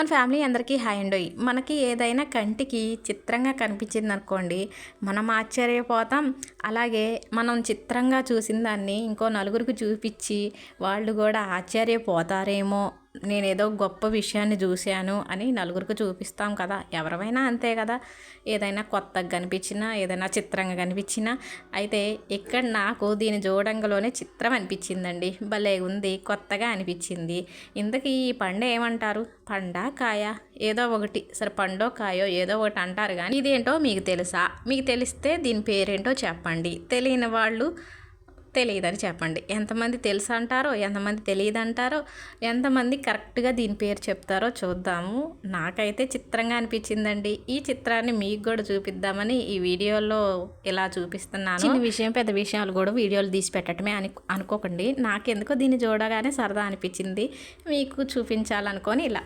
మన ఫ్యామిలీ అందరికీ హాయ్ అండోయ్. మనకి ఏదైనా కంటికి చిత్రంగా కనిపించిందనుకోండి, మనం ఆశ్చర్యపోతాం. అలాగే మనం చిత్రంగా చూసిన దాన్ని ఇంకో నలుగురికి చూపిచ్చి, వాళ్ళు గూడా ఆశ్చర్యపోతారేమో, నేనేదో గొప్ప విషయాన్ని చూశాను అని నలుగురికి చూపిస్తాం కదా! ఎవరివైనా అంతే కదా! ఏదైనా కొత్తగా కనిపించినా, ఏదైనా చిత్రంగా కనిపించినా, అయితే ఇక్కడ నాకు దీన్ని చూడంగలోనే చిత్రం అనిపించిందండి. భలే ఉంది, కొత్తగా అనిపించింది. ఇంతకీ ఈ పండు ఏమంటారు? పండా? కాయా? ఏదో ఒకటి. సరే పండో కాయో ఏదో ఒకటి అంటారు కానీ ఇదేంటో మీకు తెలుసా? మీకు తెలిస్తే దీని పేరేంటో చెప్పండి. తెలియని వాళ్ళు తెలియదని చెప్పండి. ఎంతమంది తెలుసు అంటారో, ఎంతమంది తెలియదంటారో, ఎంతమంది కరెక్ట్గా దీని పేరు చెప్తారో చూద్దాము. నాకైతే చిత్రంగా అనిపించిందండి. ఈ చిత్రాన్ని మీకు కూడా చూపిద్దామని ఈ వీడియోలో ఇలా చూపిస్తున్నాను. చిన్న విషయం పెద్ద విషయాలు కూడా వీడియోలు తీసి పెట్టడమే అనుకోకండి. నాకెందుకో దీన్ని చూడగానే సరదా అనిపించింది, మీకు చూపించాలనుకొని ఇలా.